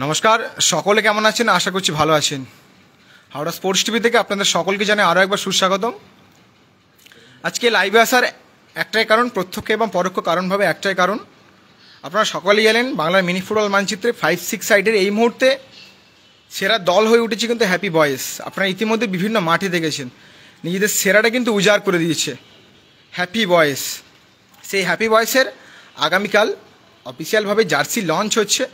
নমস্কার, সকলে কেমন আছেন? আশা করছি ভালো আছেন। হাওড়া স্পোর্টস টিভি থেকে আপনাদের সকলকে জানাই আরও একবার সুস্বাগতম। আজকে লাইভে আসার একটাই কারণ, প্রত্যক্ষ এবং পরোক্ষ কারণভাবে একটাই কারণ, আপনারা সকলেই জানেন বাংলার মিনি ফুটবল মানচিত্রে 5-6 সাইডের এই মুহূর্তে সেরা দল হয়ে উঠেছে কিন্তু হ্যাপি বয়েজ। আপনারা ইতিমধ্যে বিভিন্ন মাঠে দেখেছেন, নিজেদের সেরাটা কিন্তু উজাড় করে দিয়েছে হ্যাপি বয়েজ। সেই হ্যাপি বয়েসের আগামীকাল অফিসিয়ালভাবে জার্সি লঞ্চ হচ্ছে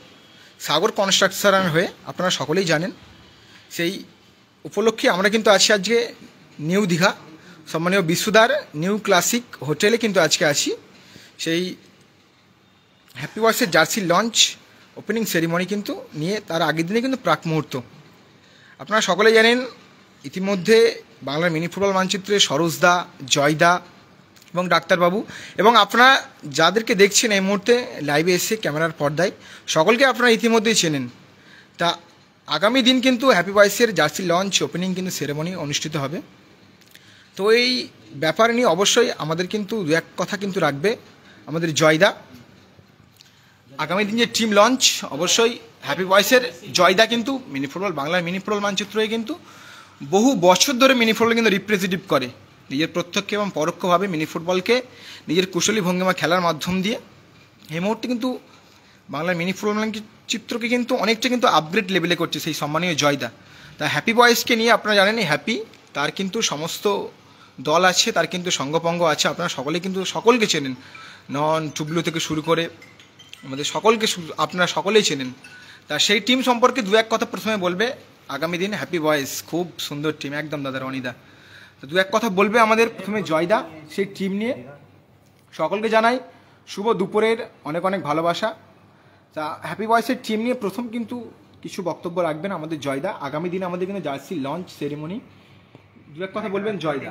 সাগর কনস্ট্রাকশন হয়ে, আপনারা সকলেই জানেন। সেই উপলক্ষে আমরা কিন্তু আছি আজকে নিউ দীঘা সম্মানীয় বিশুদার নিউ ক্লাসিক হোটেলে কিন্তু আজকে আছি সেই হ্যাপি বয়েসের জার্সি লঞ্চ ওপেনিং সেরিমনি কিন্তু নিয়ে, তার আগের দিনে কিন্তু প্রাক মুহূর্ত। আপনারা সকলেই জানেন ইতিমধ্যে বাংলার মিনি ফুটবল মানচিত্রে সরোজদা, জয়দা এবং ডাক্তারবাবু এবং আপনারা যাদেরকে দেখছেন এই মুহূর্তে লাইভে এসে ক্যামেরার পর্দায়, সকলকে আপনারা ইতিমধ্যেই চেনেন। তা আগামী দিন কিন্তু হ্যাপি বয়েসের জার্সি লঞ্চ ওপেনিং কিন্তু সেরেমনি অনুষ্ঠিত হবে। তো এই ব্যাপার নিয়ে অবশ্যই আমাদের কিন্তু দু এক কথা কিন্তু রাখবে আমাদের জয়দা। আগামী দিন যে টিম লঞ্চ, অবশ্যই হ্যাপি বয়েসের জয়দা কিন্তু মিনি ফুটবল, বাংলার মিনি ফুটবল মানচিত্রে কিন্তু বহু বছর ধরে মিনি ফুটবল কিন্তু রিপ্রেজেন্টেটিভ করে, নিজের প্রত্যক্ষ এবং পরোক্ষভাবে মিনি ফুটবলকে নিজের কুশলী ভঙ্গিমা খেলার মাধ্যম দিয়ে এই মুহূর্তে কিন্তু বাংলার মিনি ফুটবল চিত্রকে কিন্তু অনেকটা কিন্তু আপগ্রেড লেভেলে করছে সেই সম্মানীয় জয়দা। তা হ্যাপি বয়েসকে নিয়ে আপনারা জানেন হ্যাপি, তার কিন্তু সমস্ত দল আছে, তার কিন্তু সঙ্গপঙ্গ আছে, আপনারা সকলে কিন্তু সকলকে চেনেন, নন টুবলু থেকে শুরু করে আমাদের সকলকে আপনারা সকলেই চেনেন। তা সেই টিম সম্পর্কে দু এক কথা প্রথমে বলবে আগামী দিন হ্যাপি বয়েস, খুব সুন্দর টিম একদম দাদার অনিদা। তো দু এক কথা বলবে আমাদের প্রথমে জয়দা সেই টিম নিয়ে। সকলকে জানাই শুভ দুপুরের অনেক অনেক ভালোবাসা। তা হ্যাপি বয়েসের টিম নিয়ে প্রথম কিন্তু কিছু বক্তব্য রাখবেন আমাদের জয়দা। আগামী দিনে আমাদের কিন্তু জার্সি লঞ্চ সেরেমনি, দু এক কথা বলবেন জয়দা।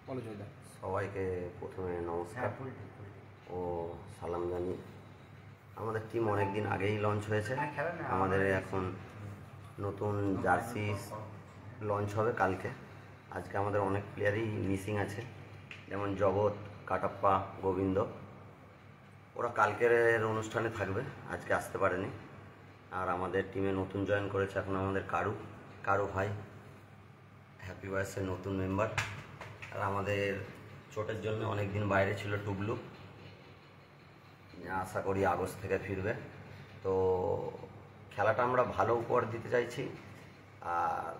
বলো জয়দা। সবাইকে প্রথমে নমস্কার ও সালাম জানি। আমাদের টিম অনেক দিন আগেই লঞ্চ হয়েছে, আমাদের এখন নতুন জার্সি লঞ্চ হবে কালকে। আজকে আমাদের অনেক প্লেয়ারই মিসিং আছে, যেমন জগৎ, কাটাপ্পা, গোবিন্দ, ওরা কালকের অনুষ্ঠানে থাকবে, আজকে আসতে পারেনি। আর আমাদের টিমে নতুন জয়েন করেছে এখন আমাদের কারু ভাই, হ্যাপি বয়েসের নতুন মেম্বার। আর আমাদের চোটের জন্য অনেক দিন বাইরে ছিল টুবলু, আশা করি আগস্ট থেকে ফিরবে। তো খেলাটা আমরা ভালো উপহার দিতে চাইছি, আর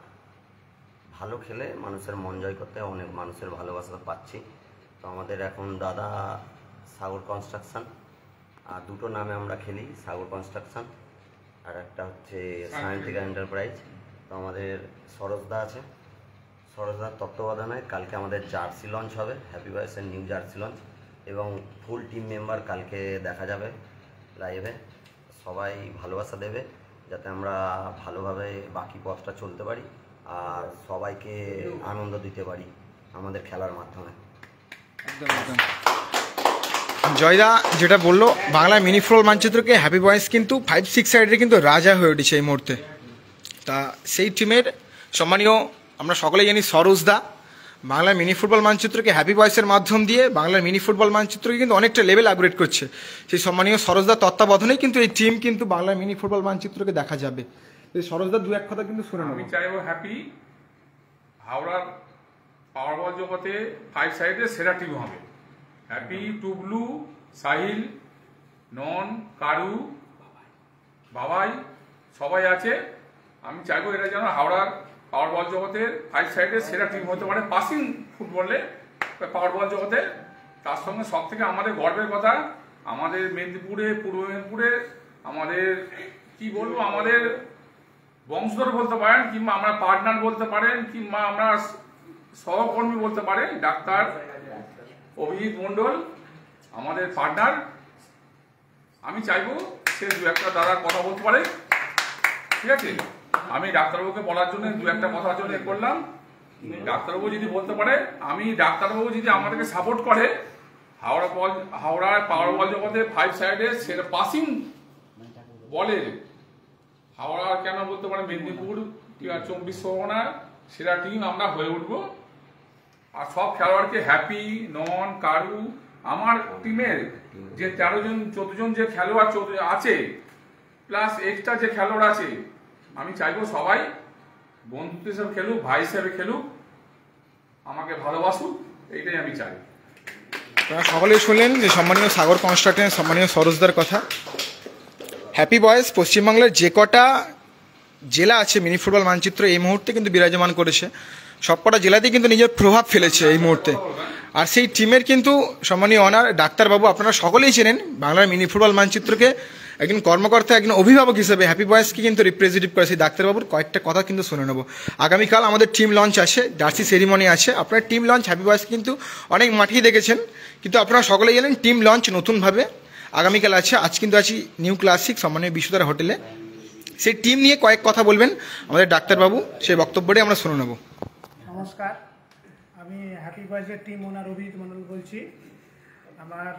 ভালো খেলে মানুষের মন জয় করতে অনেক মানুষের ভালোবাসা পাচ্ছি। তো আমাদের এখন দাদা সাগর কনস্ট্রাকশন, আর দুটো নামে আমরা খেলি, সাগর কনস্ট্রাকশন আর একটা হচ্ছে সায়েন্টিফিক এন্টারপ্রাইজ। তো আমাদের সরোজদা আছে, সরোজদার তত্ত্বাবধানে কালকে আমাদের জার্সি লঞ্চ হবে, হ্যাপি বয়েসের নিউ জার্সি লঞ্চ, এবং ফুল টিম মেম্বার কালকে দেখা যাবে লাইভে। সবাই ভালোবাসা দেবে যাতে আমরা ভালোভাবে বাকি পথটা চলতে পারি আর সবাইকে আনন্দ দিতে পারি আমাদের খেলার মাধ্যমে। জয়দা যেটা বললো, বাংলা মিনি ফুটবল মানচিত্রকে হ্যাপি বয়েস কিন্তু 5-6 সাইডে কিন্তু রাজা হয়ে উঠেছে এই মুহূর্তে। তা সেই টিমের সম্মানীয় আমরা সকলেই জানি সরোজদা বাংলার মিনি ফুটবল মানচিত্রকে হ্যাপি বয়েসের মাধ্যম দিয়ে বাংলার মিনি ফুটবল মানচিত্রকে কিন্তু অনেকটা লেভেল আপগ্রেড করছে। সেই সম্মানীয় সরোজদার তত্ত্বাবধানেই কিন্তু এই টিম কিন্তু বাংলার মিনি ফুটবল মানচিত্রকে দেখা যাবে। এই সরোজদার দু এক কথা কিন্তু শুনে নেব। আমি চাইবো হ্যাপি হাওড়ার পাওয়ার বল জগতে 5 সাইডে সেরা টিম হবে। হ্যাপি, টুবলু, সাহিল, নন, কারু, বাবাই সবাই আছে। আমি চাইবো এটা যেন হাওড়ার পাওয়ার বল জগতের 5 সাইডে সেরা টিম হতে পারে পাসিং ফুটবলে, পাওয়ার বল জগতে। তার সঙ্গে সব থেকে আমাদের গর্বের কথা, আমাদের মেদিনীপুরে, পূর্ব মেদিনীপুরে আমাদের কি বলবো, আমাদের বংশধর বলতে পারেন, কিংবা আমরা পার্টনার বলতে পারেন, কিংবা আমরা সহকর্মী বলতে পারেন, ডাক্তার অভিজিৎ মণ্ডল আমাদের পার্টনার। আমি চাইবো সে দু একটা দাদা কথা বলতে পারে, ঠিক আছে? আমি ডাক্তারবাবুকে বলার জন্য দু একটা কথার জন্য করলাম। ডাক্তারবাবু যদি বলতে পারে, আমি ডাক্তারবাবু যদি আমাদেরকে সাপোর্ট করে, হাওড়ার পাওয়ার বল জগতে 5 সাইডে সেটা পাসিং বলের হাওড়ার কেন বলতে পারে মেদিনীপুর, 24 পরগনা সেরা টিম আমরা হয়ে উঠবো। আর সব খেলোয়াড়কে হ্যাপি, নন, কারু, আমার টিমের যে 13 জন 14 জন যে খেলোয়াড় আছে প্লাস এক্সট্রা যে খেলোয়াড় আছে আমি চাইবো সবাই বন্ধুত্ব হিসেবে খেলুক, ভাই হিসেবে খেলুক, আমাকে ভালোবাসুক, এইটাই আমি চাই। আপনারা সকলেই শুনলেন যে সম্মানীয় সাগর কনস্ট্রাকশনের সম্মানীয় সরোজদার কথা। হ্যাপি বয়েজ পশ্চিমবাংলার যে কটা জেলা আছে মিনি ফুটবল মানচিত্র এই মুহূর্তে কিন্তু বিরাজমান করেছে, সবকটা জেলাতেই কিন্তু নিজের প্রভাব ফেলেছে এই মুহূর্তে। আর সেই টিমের কিন্তু সম্মানীয় অনার ডাক্তারবাবু, আপনারা সকলেই চেনেন বাংলার মিনি ফুটবল মানচিত্রকে একজন কর্মকর্তা, একজন অভিভাবক হিসেবে হ্যাপি বয়েজকে কিন্তু রিপ্রেজেন্টেটিভ করে। সেই ডাক্তারবাবুর কয়েকটা কথা কিন্তু শুনে নেব। আগামীকাল আমাদের টিম লঞ্চ আছে, জার্সি সেরিমনি আছে। আপনার টিম লঞ্চ হ্যাপি বয়েজকে কিন্তু অনেক মাঠেই দেখেছেন, কিন্তু আপনারা সকলেই জানেন টিম লঞ্চ নতুনভাবে আগামীকাল আছে। আজ কিন্তু আছি নিউ ক্লাসিক সম্মানীয় বিশ্বধারা হোটেলে। সেই টিম নিয়ে কয়েক কথা বলবেন আমাদের ডাক্তারবাবু, সেই বক্তব্যটাই আমরা শুনে নেব। নমস্কার, আমি হ্যাপি বয়েজের টিম ওনার অভিজিৎ মণ্ডল বলছি। আমার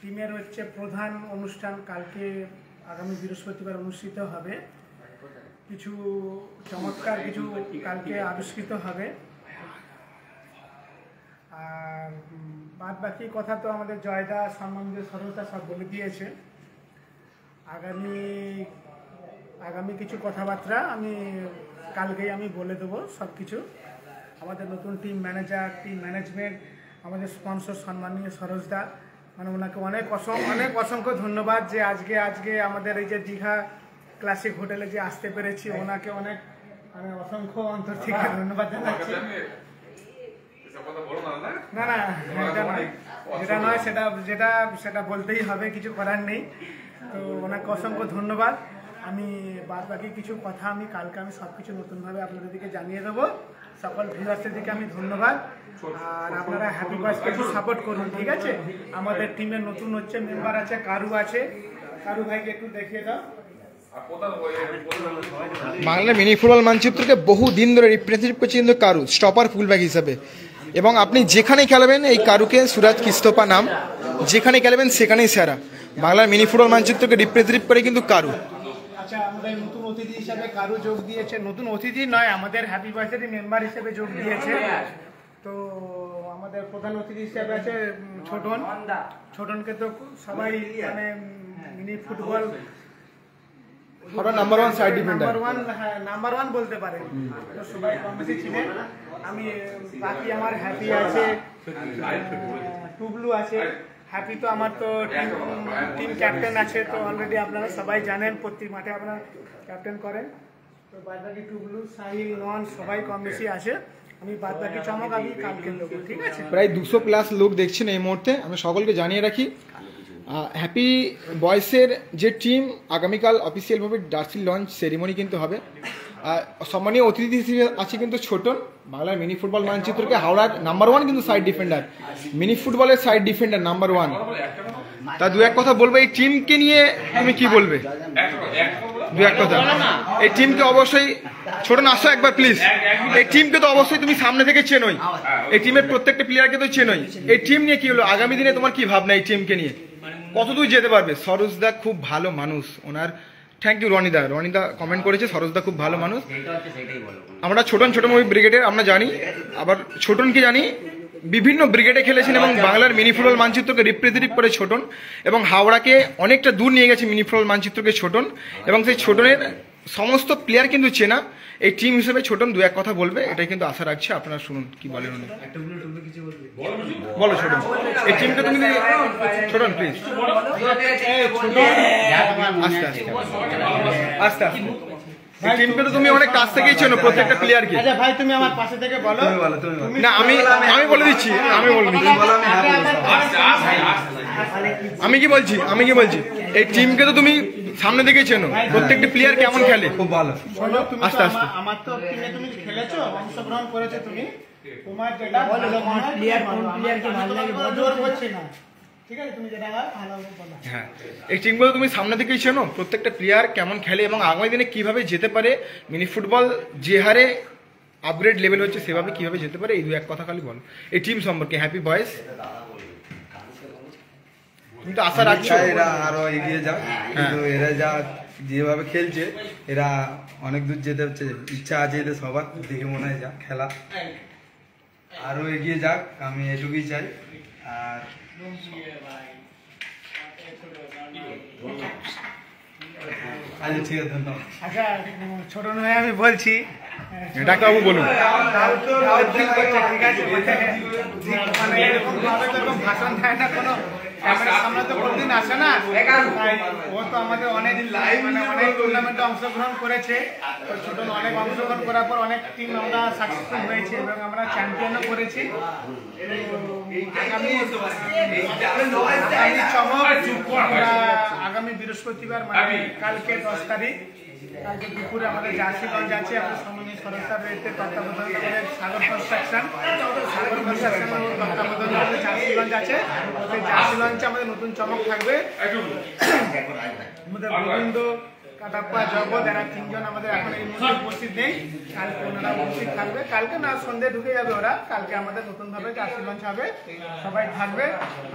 টিমের হচ্ছে প্রধান অনুষ্ঠান কালকে আগামী বৃহস্পতিবার অনুষ্ঠিত হবে। কিছু চমৎকার কিছু কালকে আবিষ্কৃত হবে। আর বাদ বাকি কথা তো আমাদের জয়দা, সম্মানিত সরোজদা সব বলে দিয়েছে। আগামী কিছু কথাবার্তা আমি কালকেই আমি বলে দেবো সব কিছু। আমাদের নতুন টিম ম্যানেজার, টিম ম্যানেজমেন্ট, আমাদের স্পন্সর সম্মানীয় সরোজদা, মানে ওনাকে অনেক অসংখ্য ধন্যবাদ যে আজকে আমাদের এই যে দীঘা ক্লাসিক হোটেলে যে আসতে পেরেছি, ওনাকে অনেক মানে অসংখ্য অন্তর থেকে ধন্যবাদ জানাচ্ছি। না না, যেটা নয় সেটা বলতেই হবে, কিছু করার নেই। তো ওনাকে অসংখ্য ধন্যবাদ। আমি বাদ বাকি কিছু কথা আমি কালকে সব কিছু নতুনভাবে আপনাদেরকে জানিয়ে দেবো। সকল ভিউয়ার্সের দিকে আমি ধন্যবাদ। আর আপনারা হ্যাপি বয়েজকে একটু সাপোর্ট করুন, ঠিক আছে? আমাদের টিমে নতুন হচ্ছে মেম্বার আছে, কারু আছে। কারু ভাইকে একটু দেখিয়ে দাও। বাংলার মিনি ফুটবল মানচিত্রকে বহু দিন ধরে রিপ্রেজেন্টেটিভ করছে কিন্তু কারু, স্টপার ফুলব্যাক হিসাবে। এবং আপনি যেখানে খেলাবেন এই কারুকে, সুরাজ কিস্তপা নাম, যেখানে খেলাবেন সেখানেই সেরা। বাংলার মিনি ফুটবল মানচিত্রকে রিপ্রেজেন্টেটিভ করে কিন্তু কারু। আচ্ছা, আমাদের নতুন অতিথি হিসাবে কারু যোগ দিয়েছে। নতুন অতিথি নয়, আমাদের হ্যাপি বয়েজেরই মেম্বার হিসেবে যোগ দিয়েছে। তো আমাদের প্রধান অতিথি হিসেবে আছে ছোটনকে তো সবাই মানে mini football number one side defender, number one বলতে পারেন। তো সবাই কম বেশি ছিলেন। আমি বাকি আমার হ্যাপি আছে, টুবলু আছে। হ্যাপি তো আমার তো টিম ক্যাপ্টেন আছে, তো অলরেডি আপনারা সবাই জানেন, প্রত্যেক মাঠে আপনারা ক্যাপ্টেন করেন। তো বাদ বাকি টুবলু, সাহিল, নন সবাই কম বেশি আছে। আমি বাদ বাকি চমক আমি কালকে দেবো, ঠিক আছে? প্রায় 200+ লোক দেখছেন এই মুহূর্তে। আমি সকলকে জানিয়ে রাখি, হ্যাপি বয়েসের যে টিম আগামীকাল অফিসিয়ালভাবে জার্সি লঞ্চ সেরিমনি কিন্তু হবে। সম্মানীয় অতিথি হিসেবে আছে কিন্তু ছোটন, বাংলার মিনি ফুটবল মানচিত্রকে হাওড়ার নাম্বার ওয়ান কিন্তু সাইড ডিফেন্ডার, মিনি ফুটবলের সাইড ডিফেন্ডার নাম্বার ওয়ান। তা দু এক কথা বলবো, এই টিমকে নিয়ে তুমি কি বলবে? দু এক কথা। এই টিমকে অবশ্যই ছোটন আসো একবার প্লিজ। এই টিমকে তো অবশ্যই তুমি সামনে থেকে চেনোই, এই টিমের প্রত্যেকটা প্লেয়ারকে তো চেনোই। এই টিম নিয়ে কি হলো, আগামী দিনে তোমার কি ভাবনা এই টিমকে নিয়ে, কতদূর যেতে পারবে? সরোজদা খুব ভালো মানুষ, ওনার থ্যাংক ইউ। রনিদা কমেন্ট করেছে সরোজদা খুব ভালো মানুষ। আমরা ছোটন ব্রিগেডের আমরা জানি, আবার ছোটনকে জানি, বিভিন্ন ব্রিগেডে খেলেছেন এবং বাংলার মিনি ফুটবল মানচিত্রকে রিপ্রেজেন্টেটিভ করে ছোটন, এবং হাওড়াকে অনেকটা দূর নিয়ে গেছে মিনি ফুটবল মানচিত্রকে ছোটন, এবং সেই ছোটনের সমস্ত প্লেয়ার কিন্তু চেনা। এই টিম হিসেবে ছোটন দু এক কথা বলবে, এটাই কিন্তু আশা রাখছি। আপনারা শুনুন কি বলেন উনি। বলো ছোটন, এই টিমকে তুমি ছোটন প্লিজ আস্তে আস্তে। এই টিমকে তো তুমি অনেক কাছ থেকেই চেনো প্রত্যেকটা প্লেয়ারকে। আচ্ছা ভাই, তুমি আমার পাশে থেকে বলো। না, আমি বলে দিচ্ছি, আমি কি বলছি, এই টিমকে তো তুমি সামনে থেকে চেনো, প্রত্যেকটা প্লেয়ার কেমন খেলে খুব ভালো। আস্তে আস্তে। আমার তো টিমে তুমি খেলেছো, অংশগ্রহণ করেছো তুমি, তোমার যেটা বলো প্লেয়ার কোন প্লেয়ারকে ভালো লাগে জোর করছে না, ঠিক আছে? তুমি যেটা ভালো বলো। হ্যাঁ, এই টিমগুলো তুমি সামনে থেকেই চেনো, প্রত্যেকটা প্লেয়ার কেমন খেলে এবং আগামী দিনে কিভাবে যেতে পারে। মিনি ফুটবল যে হারে আপগ্রেড লেভেল হচ্ছে সেভাবে কিভাবে যেতে পারে, এই দু এক কথা খালি বলো এই টিম সম্পর্কে। হ্যাপি বয়েস, তুমি তো আশা রাখছো এরা আরো এগিয়ে যাক, কিন্তু এরা যা যেভাবে খেলছে এরা অনেক দূর যেতে হচ্ছে, ইচ্ছা আছে এদের সবার, দেখে মনে হয় যা খেলা আরো এগিয়ে যাক, আমি এটুকুই চাই। আর আচ্ছা ঠিক আছে, ধন্যবাদ। আচ্ছা ছোট নয় আমি বলছি ডাক্তারবাবু বলুন। ঠিক আছে মানে এরকম ভাবে তো এরকম ভাষণ দেয় না, কোনো ক্যামেরার সামনে তো কোনদিন আসে না, তাই ও তো আমাদের অনেক মানে অনেক টুর্নামেন্টে অংশগ্রহণ করেছে। তো ছোট অনেক অংশগ্রহণ করার পর অনেক টিম আমরা সাকসেসফুল হয়েছে এবং আমরা চ্যাম্পিয়নও করেছি। আগামী চমক আমরা আগামী বৃহস্পতিবার মানে কালকে 10 তারিখ, কালকে দুপুরে আমাদের জার্সি লঞ্চ আছে। আমাদের সম্মানীয় সরকার রয়েছে তত্ত্বাবধানে আমাদের সাগর কনস্ট্রাকশনের তত্ত্বাবধানে আমাদের জার্সি লঞ্চ আছে। সেই জার্সি লঞ্চে আমাদের নতুন চমক থাকবে। আমাদের গোবিন্দ, কাটাপ্পা, জগৎ এরা 3 জন আমাদের এখন এই মুহূর্তে উপস্থিত নেই, কালকে ওনারা উপস্থিত থাকবে। কালকে না সন্ধ্যে ঢুকে যাবে ওরা, কালকে আমাদের নতুনভাবে জার্সি লঞ্চ হবে, সবাই থাকবে।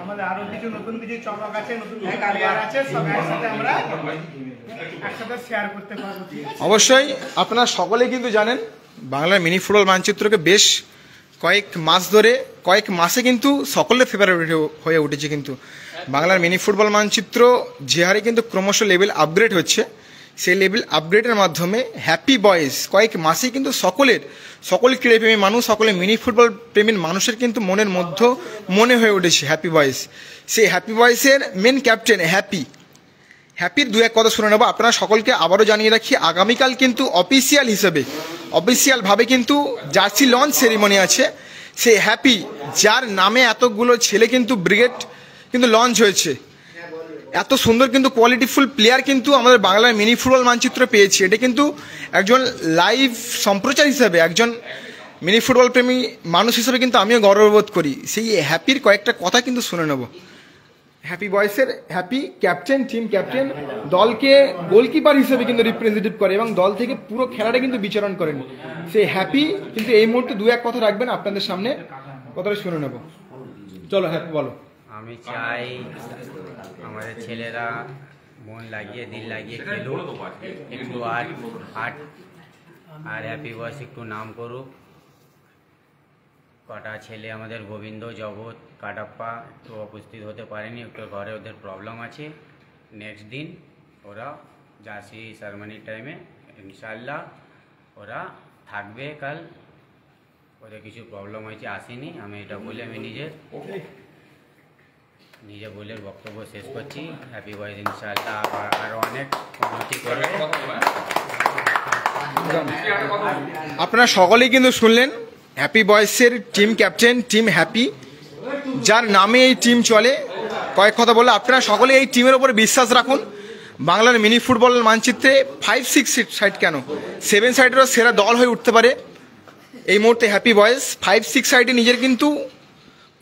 আমাদের আরো কিছু নতুন কিছু চমক আছে, নতুন কিছু প্লেয়ার আছে, সব একসাথে আমরা একসাথে শেয়ার করতে পারবো। অবশ্যই আপনারা সকলেই কিন্তু জানেন বাংলার মিনি ফুটবল মানচিত্রকে বেশ কয়েক মাসে কিন্তু সকলের ফেভারিট হয়ে উঠেছে। কিন্তু বাংলার মিনি ফুটবল মানচিত্র যে হারে কিন্তু ক্রমশ লেভেল আপগ্রেড হচ্ছে, সেই লেভেল আপগ্রেডের মাধ্যমে হ্যাপি বয়েজ কয়েক মাসেই কিন্তু সকল ক্রীড়াপ্রেমী মানুষ, সকলে মিনি ফুটবল প্রেমীর মানুষের কিন্তু মনে হয়ে উঠেছে হ্যাপি বয়েজ। সেই হ্যাপি বয়েজের মেন ক্যাপ্টেন হ্যাপির দু এক কথা শুনে নেবো। আপনারা সকলকে আবারও জানিয়ে রাখি, আগামীকাল কিন্তু অফিসিয়ালভাবে কিন্তু জার্সি লঞ্চ সেরিমনি আছে। সেই হ্যাপি, যার নামে এতগুলো ছেলে কিন্তু ব্রিগেড কিন্তু লঞ্চ হয়েছে, এত সুন্দর কিন্তু কোয়ালিটিফুল প্লেয়ার কিন্তু আমাদের বাংলার মিনি ফুটবল মানচিত্র পেয়েছি। এটা কিন্তু একজন লাইভ সম্প্রচার হিসাবে, একজন মিনি ফুটবল প্রেমী মানুষ হিসেবে কিন্তু আমিও গর্ববোধ করি। সেই হ্যাপির কয়েকটা কথা কিন্তু শুনে নেব। হ্যাপি বয়েসের হ্যাপি ক্যাপ্টেন, টিম ক্যাপ্টেন, দলকে গোলকিপার হিসেবে কিন্তু রিপ্রেজেন্টেটিভ করে এবং দল থেকে পুরো খেলাটা কিন্তু বিচরণ করেন। সেই হ্যাপি কিন্তু এই মুহূর্তে দু এক কথা রাখবেন, আপনাদের সামনে কথাটা শুনে নেব। চলো হ্যাপি বলো। আমি চাই আমাদের ছেলেরা মন লাগিয়ে দিল লাগিয়ে খেলুক, একটু আর্ট আর হ্যাপি বয়েস একটু নাম করুক। কটা ছেলে আমাদের গোবিন্দ, জগৎ, কাটাপ্পা একটু উপস্থিত হতে পারেনি, একটু ঘরে ওদের প্রবলেম আছে। নেক্সট দিন ওরা জার্সি সেরেমনির টাইমে ইনশাল্লাহ ওরা থাকবে। কাল ওদের কিছু প্রবলেম হয়েছে, আসেনি। আমি এটা বলে আমি নিজে বলে বক্তব্য শেষ করছি। হ্যাপি বয়েজ ইনশাল্লাহ আরও অনেক উন্নতি করবে। আপনারা সকলেই কিন্তু শুনলেন হ্যাপি বয়েসের টিম ক্যাপ্টেন, টিম হ্যাপি, যার নামে এই টিম চলে। কয়েক কথা বলে আপনারা সকলে এই টিমের উপরে বিশ্বাস রাখুন। বাংলার মিনি ফুটবল মানচিত্রে 5-6 সাইড কেন 7 সাইডেরও সেরা দল হয়ে উঠতে পারে। এই মুহূর্তে হ্যাপি বয়েস 5-6 সাইডে নিজের কিন্তু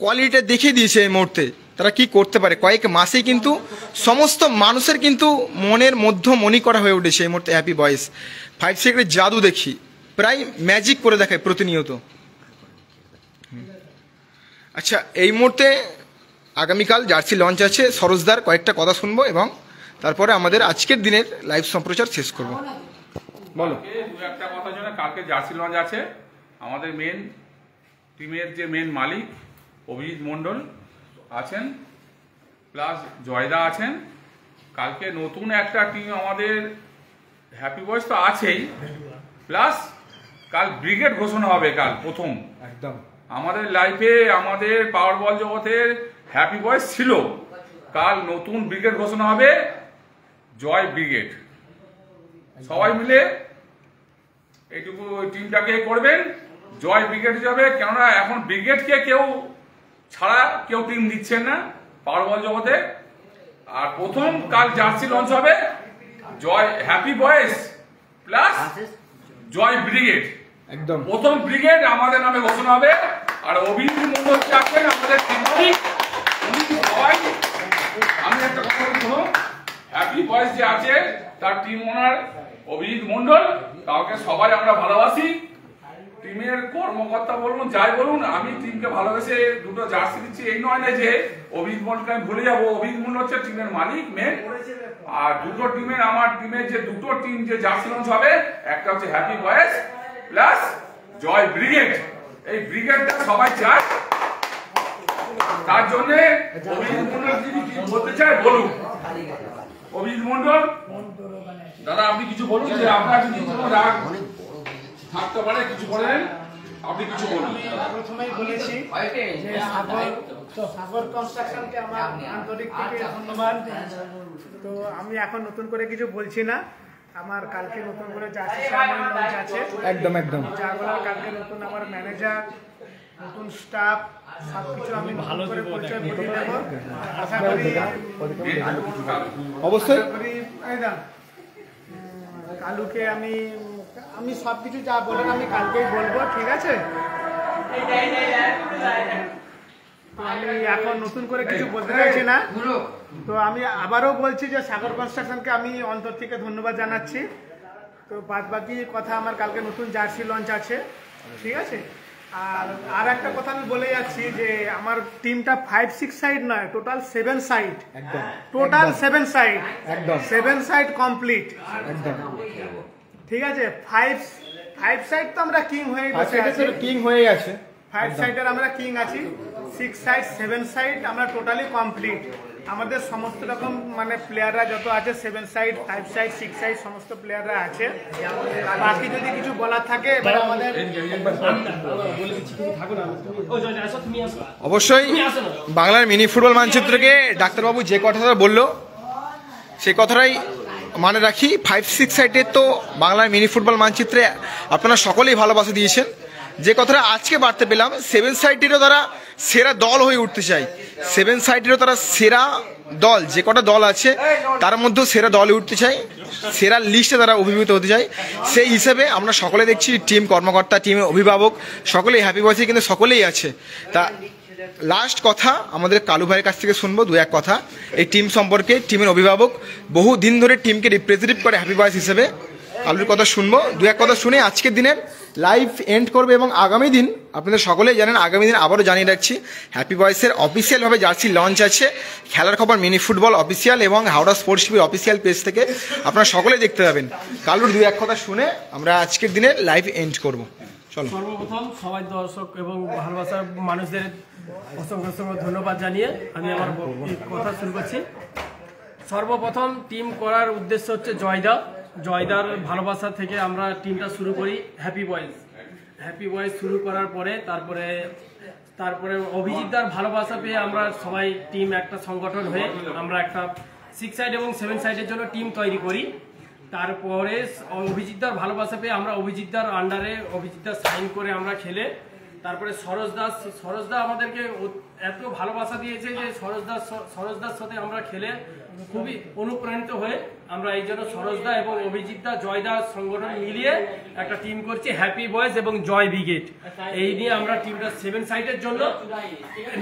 কোয়ালিটিটা দেখিয়ে দিয়েছে। এই মুহূর্তে তারা কি করতে পারে, কয়েক মাসেই কিন্তু সমস্ত মানুষের কিন্তু মনের মধ্যমণি করা হয়ে উঠেছে। এই মুহূর্তে হ্যাপি বয়েস 5 সাইডের জাদু দেখি, প্রায় ম্যাজিক করে দেখায় প্রতিনিয়ত। আচ্ছা, এই মুহূর্তে আগামীকাল জার্সি লঞ্চ আছে, সরোজদার কয়েকটা কথা শুনবো এবং তারপরে আমাদের আজকের দিনের লাইভ সম্প্রচার শেষ করব। বলো। একটা কথার জন্য কালকে জার্সি লঞ্চ আছে। আমাদের মেন টিমের যে মেন মালিক অভিজিৎ মণ্ডল আছেন, প্লাস জয়দা আছেন। কালকে নতুন একটা টিম আমাদের হ্যাপি বয়েস তো আছেই, প্লাস কাল ব্রিগেড ঘোষণা হবে। কাল প্রথম একদম আমাদের লাইফে আমাদের পাওয়ার বল জগতের হ্যাপি বয়েস ছিল, কাল নতুন ব্রিগেড ঘোষণা হবে, জয় ব্রিগেড। সবাই মিলে এইটুকু টিমটাকে করবেন, জয় ব্রিগেড যাবে। কেননা এখন ব্রিগেডকে কেউ ছাড়া কেউ টিম দিচ্ছেন না পাওয়ার বল জগতে। আর প্রথম কাল জার্সি লঞ্চ হবে, জয় হ্যাপি বয়েস প্লাস জয় ব্রিগেড। একদম প্রথম ব্রিগেড আমাদের নামে ঘোষণা হবে। আর অভিজিৎ মন্ডল আছেন আমাদের সবাই। আমি একটা কথা বলবো, হ্যাপি বয়েস যে আছে তার টিম ওনার অভিজিৎ মন্ডল, কাউকে সবাই আমরা ভালোবাসি। টিমের কর্মকর্তা বলুন যাই বলুন, আমি টিমকে ভালোবেসে দুটো জার্সি দিচ্ছি। এই নয় না যে অভিজিৎ মন্ডলকে আমি ভুলে যাবো। অভিজিৎ মন্ডল হচ্ছে টিমের মালিক মেন। আর দুটো টিমের, আমার টিমের যে দুটো টিম যে জার্সি লঞ্চ হবে, একটা হচ্ছে হ্যাপি বয়েস প্লাস জয় ব্রিগেড। এই ব্রিগেডটা সবাই চায়, তার জন্য অভিজিৎ মন্ডল যদি বলতে চায় বলুন। অভিজিৎ মন্ডল, দাদা আপনি কিছু বলুন, যে আপনার যদি কোনো রাগ থাকতে পারে কিছু বলেন, আপনি কিছু বলুন। প্রথমেই বলেছি যে সাগর কনস্ট্রাকশনকে আমার আন্তরিক থেকে ধন্যবাদ। তো আমি এখন নতুন করে কিছু বলছি না, আমার কালকে নতুন করে জার্সি সারমনি লঞ্চ আছে, একদম একদম যাগুলো কালকে নতুন আমার ম্যানেজার, নতুন স্টাফ সবকিছু আমি ভালো করে পরিচয় করিয়ে দেবো। আশা করি অবশ্যই কালুকে আমি সবকিছু যা বলেন আমি কালকেই বলবো, ঠিক আছে? তো আমি এখন নতুন করে কিছু বলতে চাইছি না। তো আমি আবারও বলছি যে সাগর কনস্ট্রাকশনকে আমি অন্তর থেকে ধন্যবাদ জানাচ্ছি। তো বাদ বাকি কথা, আমার কালকে নতুন জার্সি লঞ্চ আছে, ঠিক আছে? আর একটা কথা আমি বলে যাচ্ছি যে আমার টিমটা 5-6 সাইড নয়, টোটাল 7 সাইড, একদম টোটাল 7 সাইড, একদম 7 সাইড কমপ্লিট, একদম ঠিক আছে? 5 সাইড তো আমরা কিং হয়ে বসে আছি, কিং হয়ে গেছে। 5 সাইডের আমরা কিং আছি, 6 সাইড 7 সাইড আমরা টোটালি কমপ্লিট। আমাদের সমস্ত রকম মানে প্লেয়াররা যত আছে 7 সাইড 5 সাইড 6 সাইড সমস্ত প্লেয়াররা আছে। বাকি যদি কিছু বলার থাকে এবার আমাদের অবশ্যই বাংলার মিনি ফুটবল মানচিত্রকে ডাক্তারবাবু যে কথাটা বললো সেই কথাটাই মানে রাখি। 5-6 সাইডের তো বাংলার মিনি ফুটবল মানচিত্রে আপনারা সকলেই ভালোবাসা দিয়েছেন। যে কথাটা আজকে বাড়তে পেলাম, 7 সাইডেরও তারা সেরা দল হয়ে উঠতে চায়, 7 সাইডেরও তারা সেরা দল, যে কটা দল আছে তার মধ্যেও সেরা দলে উঠতে চায়, সেরা লিস্টে তারা অভিভূত হতে চায়। সেই হিসেবে আমরা সকলে দেখছি টিম কর্মকর্তা, টিমের অভিভাবক সকলেই হ্যাপি বয়সে কিন্তু সকলেই আছে। তা লাস্ট কথা আমাদের কালু ভাইয়ের কাছ থেকে শুনবো 2-1 কথা এই টিম সম্পর্কে। টিমের অভিভাবক বহু দিন ধরে টিমকে রিপ্রেজেন্টেটিভ করে হ্যাপি বয়স হিসেবে, কালুর কথা শুনবো। 2-1 কথা শুনে আজকের দিনের লাইভ এন্ড করবে। এবং আগামী দিন আপনাদের সকলেই জানেন, আগামী দিন আবারও জানিয়ে রাখছি হ্যাপি বয়েসের অফিসিয়ালভাবে জার্সি লঞ্চ আছে। খেলার খবর মিনি ফুটবল অফিসিয়াল এবং হাওড়া স্পোর্টস টিভির অফিসিয়াল পেজ থেকে আপনারা সকলেই দেখতে পাবেন। কালুর 2-1 কথা শুনে আমরা আজকের দিনে লাইভ এন্ড করব। চলো। সর্বপ্রথম সবাই দর্শক এবং ভালোবাসার মানুষদের অসংখ্য অসংখ্য ধন্যবাদ জানিয়ে আমি আমার কথা শুরু করছি। সর্বপ্রথম টিম করার উদ্দেশ্য হচ্ছে জয়দার ভালোবাসা থেকে আমরা টিমটা শুরু করি হ্যাপি বয়েজ শুরু করার পরে তারপরে অভিজিৎদার ভালোবাসা পেয়ে আমরা সবাই টিম একটা সংগঠন হয়ে আমরা একটা 6 সাইড এবং 7 সাইডের জন্য টিম তৈরি করি। তারপরে অভিজিৎদার ভালোবাসা পেয়ে আমরা অভিজিৎদার আন্ডারে অভিজিৎদার সাইন করে আমরা খেলে, তারপরে সরোজদা আমাদেরকে এত ভালোবাসা দিয়েছে যে সরোজদার সাথে আমরা খেলে খুবই অনুপ্রাণিত হয়ে আমরা এই জন্য সরোজদা এবং অভিজিৎদা জয়দা সংগঠন মিলিয়ে একটা টিম করছি হ্যাপি বয়েজ এবং জয় ব্রিগেড। এই নিয়ে আমরা টিমটা 7 সাইডের জন্য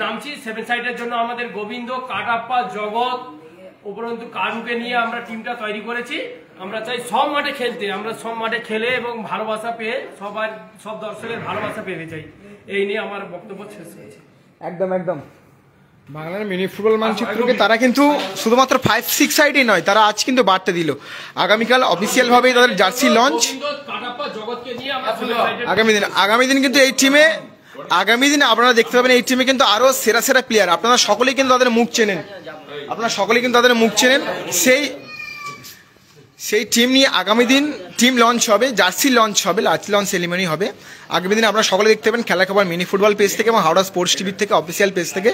নামছি। 7 সাইডের জন্য আমাদের গোবিন্দ, কাটাপ্পা, জগৎ উপরন্তু কারুকে নিয়ে আমরা টিমটা তৈরি করেছি। আমরা চাই সব মাঠে খেলতে, আমরা সব মাঠে খেলে এবং ভালোবাসা পেয়ে সব দর্শকের ভালোবাসা পেতে চাই। এই নিয়ে আমার বক্তব্য শেষ হয়েছে। একদম একদম বাংলার মিনি ফুটবল মানচিত্রকে তারা কিন্তু শুধুমাত্র 5-6 সাইডই নয়, তারা আজ কিন্তু বার্তা দিল আগামীকাল অফিসিয়ালভাবে তাদের জার্সি লঞ্চ। আগামী দিন কিন্তু এই টিমে আগামী দিন আপনারা দেখতে পাবেন এই টিমে কিন্তু আরো সেরা সেরা প্লেয়ার। আপনারা সকলেই কিন্তু তাদের মুখ চেনেন, সেই টিম নিয়ে আগামী দিন টিম লঞ্চ হবে, জার্সি লঞ্চ হবে, লাস্ট লঞ্চ সেরিমনি হবে আগামী দিন। আপনারা সকলে দেখতে পাবেন খেলা খবর মিনি ফুটবল পেজ থেকে এবং হাওড়া স্পোর্টস টিভির থেকে অফিসিয়াল পেজ থেকে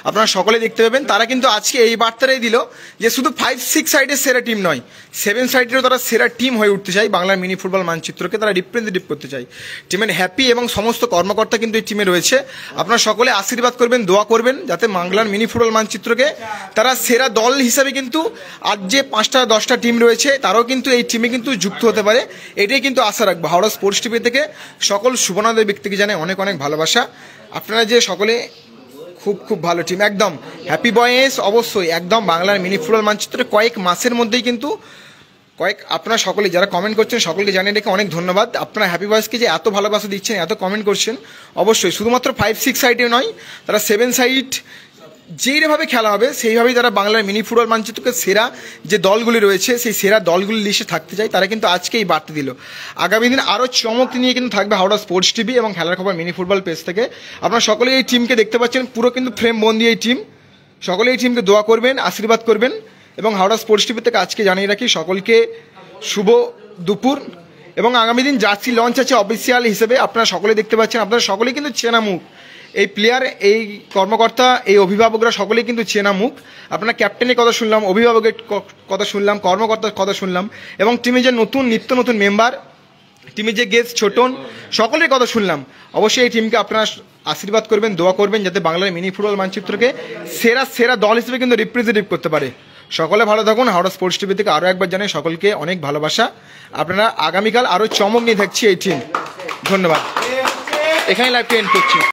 আপনারা সকলে দেখতে পাবেন। তারা কিন্তু আজকে এই বার্তাটাই দিল যে শুধু 5-6 সাইডের সেরা টিম নয়, 7 সাইডেরও তারা সেরা টিম হয়ে উঠতে চায়। বাংলার মিনি ফুটবল মানচিত্রকে তারা রিপ্রেজেন্টেটিভ করতে চায়। টিমের হ্যাপি এবং সমস্ত কর্মকর্তা কিন্তু এই টিমে রয়েছে। আপনারা সকলে আশীর্বাদ করবেন, দোয়া করবেন যাতে বাংলার মিনি ফুটবল মানচিত্রকে তারা সেরা দল হিসাবে কিন্তু আজ যে 5টা-10টা টিম রয়েছে তারাও কিন্তু এই টিমে কিন্তু যুক্ত হতে পারে, এটাই কিন্তু আশা রাখবো। হাওড়া স্পোর্টস টিভি থেকে সকল শুভনাদের ব্যক্তিকে জানাই অনেক অনেক ভালোবাসা। আপনারা যে সকলে খুব ভালো টিম, একদম হ্যাপি বয়েস অবশ্যই একদম বাংলার মিনি ফুটবল মানচিত্রে কয়েক মাসের মধ্যেই কিন্তু আপনারা সকলে যারা কমেন্ট করছেন সকলকে জানিয়ে রেখে অনেক ধন্যবাদ। আপনারা হ্যাপি বয়েসকে যে এত ভালোবাসা দিচ্ছেন, এত কমেন্ট করছেন, অবশ্যই শুধুমাত্র 5-6 সাইডে নয়, তারা 7 সাইড যেইভাবে খেলা হবে সেইভাবেই তারা বাংলার মিনি ফুটবল মানচিত্রকে সেরা যে দলগুলি রয়েছে সেই সেরা দলগুলির লিস্টে থাকতে চায়। তারা কিন্তু আজকে এই বার্তা দিল। আগামী দিন আরও চমক নিয়ে কিন্তু থাকবে হাওড়া স্পোর্টস টিভি এবং খেলার খবর মিনি ফুটবল পেজ থেকে। আপনারা সকলেই এই টিমকে দেখতে পাচ্ছেন, পুরো কিন্তু ফ্রেম বন্দি এই টিম। সকলেই এই টিমকে দোয়া করবেন, আশীর্বাদ করবেন এবং হাওড়া স্পোর্টস টিভি থেকে আজকে জানিয়ে রাখি সকলকে শুভ দুপুর। এবং আগামী দিন জার্সি লঞ্চ আছে অফিসিয়াল হিসেবে, আপনারা সকলে দেখতে পাচ্ছেন, আপনারা সকলেই কিন্তু চেনা মুখ, এই প্লেয়ার, এই কর্মকর্তা, এই অভিভাবকরা সকলেই কিন্তু চেনা মুখ। আপনারা ক্যাপ্টেনের কথা শুনলাম, অভিভাবকের কথা শুনলাম, কর্মকর্তার কথা শুনলাম, এবং টিমে যে নিত্য নতুন মেম্বার, টিমে যে গেস্ট ছোটন, সকলের কথা শুনলাম। অবশ্যই এই টিমকে আপনারা আশীর্বাদ করবেন, দোয়া করবেন যাতে বাংলার মিনি ফুটবল মানচিত্রকে সেরা দল হিসেবে কিন্তু রিপ্রেজেন্টেটিভ করতে পারে। সকলে ভালো থাকুন। হাওড়া স্পোর্টস টিভি থেকে আরও একবার জানাই সকলকে অনেক ভালোবাসা। আপনারা আগামীকাল আরও চমক নিয়ে থাকছি এই টিম। ধন্যবাদ। এখানে লাইভটি এন্ড করছি।